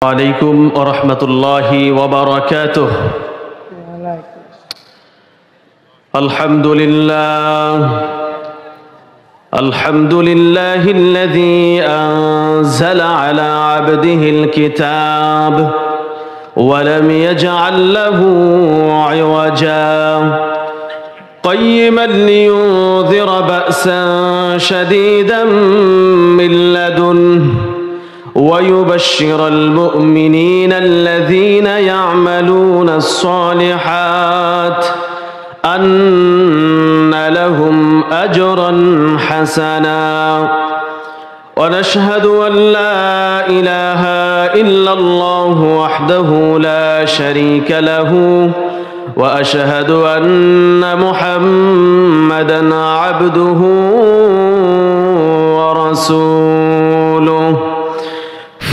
عليكم ورحمة الله وبركاته. الحمد لله الذي أنزل على عبده الكتاب ولم يجعل له عوجا قيما لينذر بأسا شديدا من لدنه ويبشر المؤمنين الذين يعملون الصالحات أن لهم أجرا حسنا. ونشهد أن لا إله إلا الله وحده لا شريك له وأشهد أن محمدا عبده ورسوله.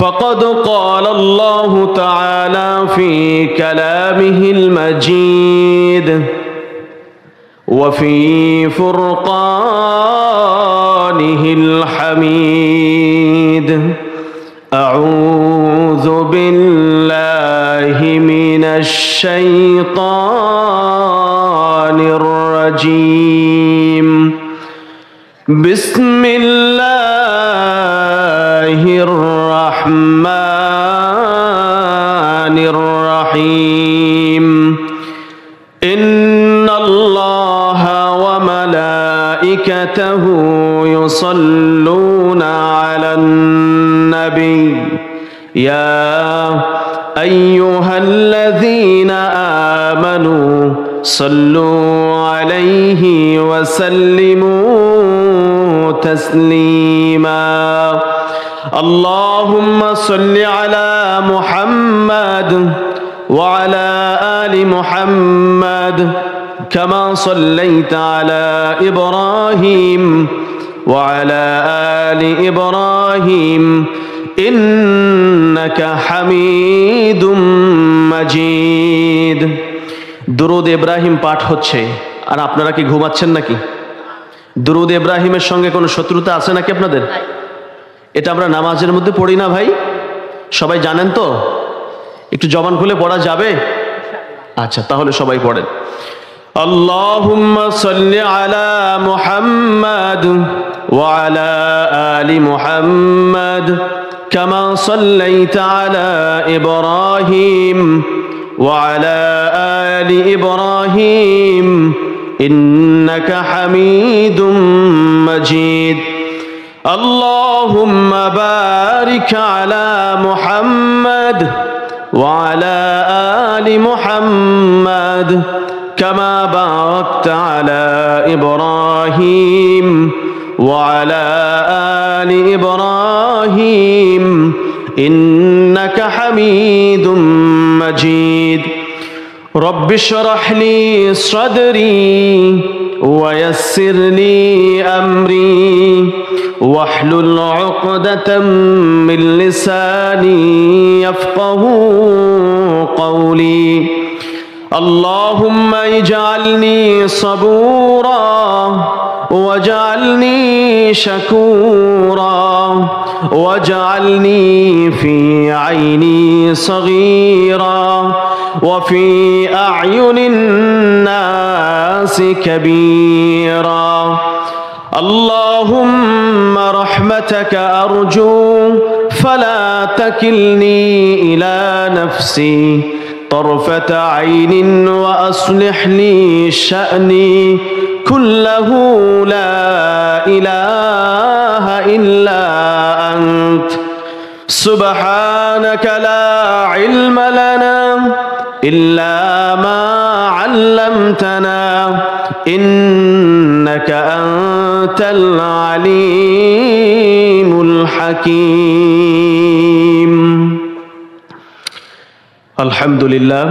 فقد قال الله تعالى في كلامه المجيد وفي فرقانه الحميد: أعوذ بالله من الشيطان الرجيم. بسم الله الرحمن الرحيم. إن الله وملائكته يصلون على النبي يا أيها الذين آمنوا صلوا عليه وسلموا تسليما. اللهم صل على محمد وعلى آل محمد كما صليت على إبراهيم وعلى آل إبراهيم إنك حميد مجيد। দুরূদ ইব্রাহিম পাঠ হচ্ছে আর আপনারা কি ঘুমাচ্ছেন নাকি? দুরূদ ইব্রাহিমের সঙ্গে কোনো শত্রুতা আছে নাকি আপনাদের? এটা আমরা নামাজের মধ্যে পড়ি না ভাই, সবাই জানেন তো? একটু জবান খুলে পড়া যাবে? আচ্ছা, তাহলে সবাই পড়েন। আল্লাহুম্মা সাল্লি আলা মুহাম্মাদ ওয়া আলা আলি মুহাম্মাদ কামা সাল্লাইতা আলা ইব্রাহিম ওয়া আলা আলি ইব্রাহিম ইন্নাকা হামিদুম মাজিদ। اللهم بارك على محمد وعلى آل محمد كما باركت على إبراهيم وعلى آل إبراهيم إنك حميد مجيد. رب اشرح لي صدري ويسر لي أمري واحلل عقدة من لساني يفقه قولي. اللهم اجعلني صبورا واجعلني شكورا واجعلني في عيني صغيرا وفي أعين الناس كبيرا. اللهم رحمتك أرجو فلا تكلني إلى نفسي طرفة عين وأصلح لي شأني كله لا إله إلا أنت سبحانك لا علم لنا إلا ما علمتنا إنك أنت العليم الحكيم. الحمد لله.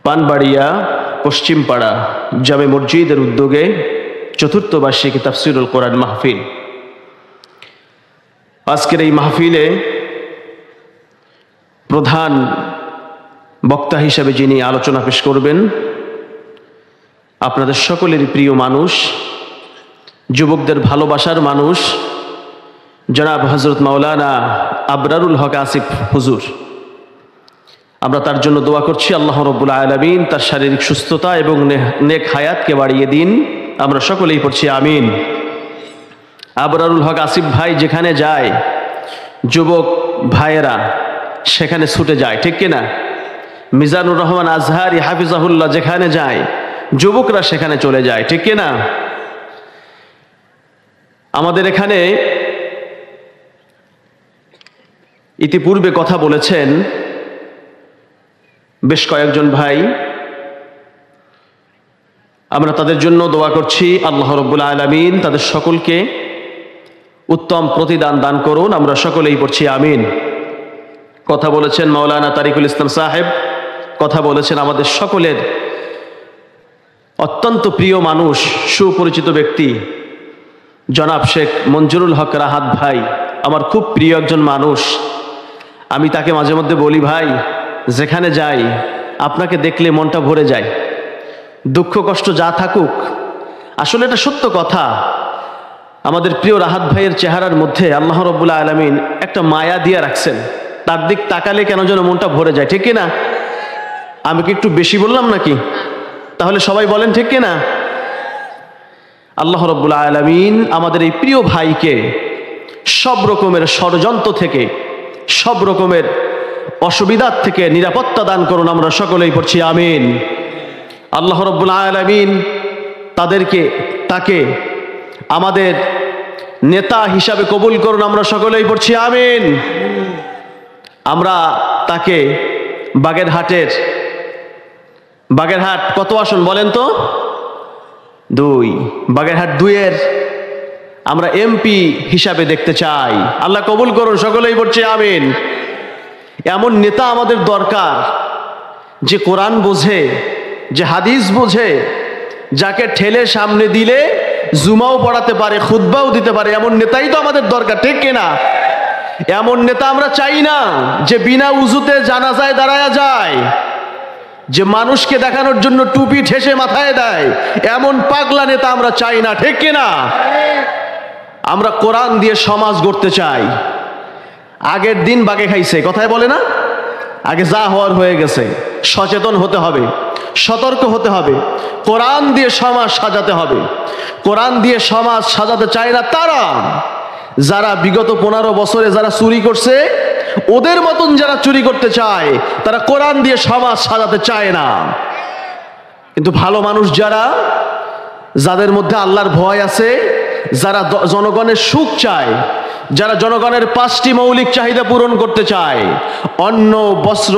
পানবাড়িয়া পশ্চিম পাড়া জামে মসজিদের উদ্যোগে চতুর্থ বার্ষিক তাফসীরুল কোরআন মাহফিল। আজকের এই মাহফিলে প্রধান বক্তা হিসেবে যিনি আলোচনা পেশ করবেন আপনাদের সকলেরই প্রিয় মানুষ, যুবকদের ভালোবাসার মানুষ, জনাব হযরত মাওলানা আবরারুল হক আসিফ হুজুর। আমরা তার জন্য দোয়া করছি, আল্লাহ রাব্বুল আলামিন তার শারীরিক সুস্থতা এবং নেক হায়াতকে বাড়িয়ে দিন। আমরা সকলেই পড়ছি আমিন। আবরারুল হক আসিফ ভাই যেখানে যায়, যুবক ভাইয়েরা সেখানে ছুটে যায়, ঠিক কিনা? মিজানুর রহমান আজহারি হাফিজাহুল্লাহ যেখানে যায়, যুবকরা সেখানে চলে যায়, ঠিক কিনা? আমাদের এখানে ইতিপূর্বে কথা বলেছেন বেশ কয়েকজন ভাই, আমরা তাদের জন্য দোয়া করছি, আল্লাহ রাব্বুল আলামিন তাদের সকলকে উত্তম প্রতিদান দান করুন। আমরা সকলেই পড়ছি আমিন। কথা বলেছেন মাওলানা তারিকুল ইসলাম সাহেব, কথা বলেছেন আমাদের সকলের অত্যন্ত প্রিয় মানুষ, সুপরিচিত ব্যক্তি জনাব শেখ মঞ্জুরুল হক রাহাত ভাই, আমার খুব প্রিয় একজন মানুষ। আমি তাকে মাঝে মধ্যে বলি, ভাই যেখানে যাই আপনাকে দেখলে মনটা ভরে যায়, দুঃখ কষ্ট যা থাকুক। আসলে এটা সত্য কথা। আমাদের প্রিয় রাহাত ভাইয়ের চেহারার মধ্যে আল্লাহ রাব্বুল আলামিন একটা মায়া দিয়ে রাখছেন, তার দিক তাকালে কেন যেন মনটা ভরে যায়, ঠিক কিনা? আমি কি একটু বেশি বললাম নাকি? তাহলে সবাই বলেন ঠিক কিনা? আল্লাহ রাব্বুল আলামিন আমাদের এই প্রিয় ভাইকে সব রকমের ষড়যন্ত্র থেকে, সব রকমের অসুবিধার থেকে নিরাপত্তা দান করুন। আমরা সকলেই পড়ছি আমিন। আল্লাহ রাব্বুল আলামিন তাকে আমাদের নেতা হিসাবে কবুল করুন। আমরা সকলেই পড়ছি আমিন। আমরা তাকে বাগেরহাট কত আসন বলেন তো? 2, বাগেরহাট 2-এর আমরা এমপি হিসাবে দেখতে চাই। আল্লাহ কবুল করুন, সকলেই পড়ছি আমিন। এমন নেতা আমাদের দরকার যে কোরআন বোঝে, যে হাদিস বোঝে, যাকে ঠেলে সামনে দিলে জুমাও পড়াতে পারে, খুতবাও দিতে পারে। এমন নেতাই তো আমাদের দরকার, ঠিক কিনা? এমন নেতা আমরা চাই না যে বিনা উজুতে জানাজায় দাঁড়ায়া যায়, যে মানুষকে দেখানোর জন্য টুপি ঠেসে মাথায় দেয়। এমন পাগলা নেতা আমরা চাই না, ঠিক কিনা? আমরা কোরআন দিয়ে সমাজ গড়তে চাই। আগের দিন বাগে খাইছে, কথায় বলে না? আগে যা হওয়ার হয়ে গেছে। সচেতন হতে হবে, সতর্ক হতে হবে, কোরআন দিয়ে সমাজ সাজাতে হবে। কোরআন দিয়ে সমাজ সাজাতে চায় না তারা, যারা বিগত 15 বছরে যারা চুরি করছে, ওদের মতন যারা চুরি করতে চায়, তারা কোরআন দিয়ে সমাজ সাজাতে চায় না। কিন্তু ভালো মানুষ যারা, যাদের মধ্যে আল্লাহর ভয় আছে, যারা জনগণের সুখ চায়, যারা জনগণের 5টি মৌলিক চাহিদা পূরণ করতে চায়, অন্ন, বস্ত্র,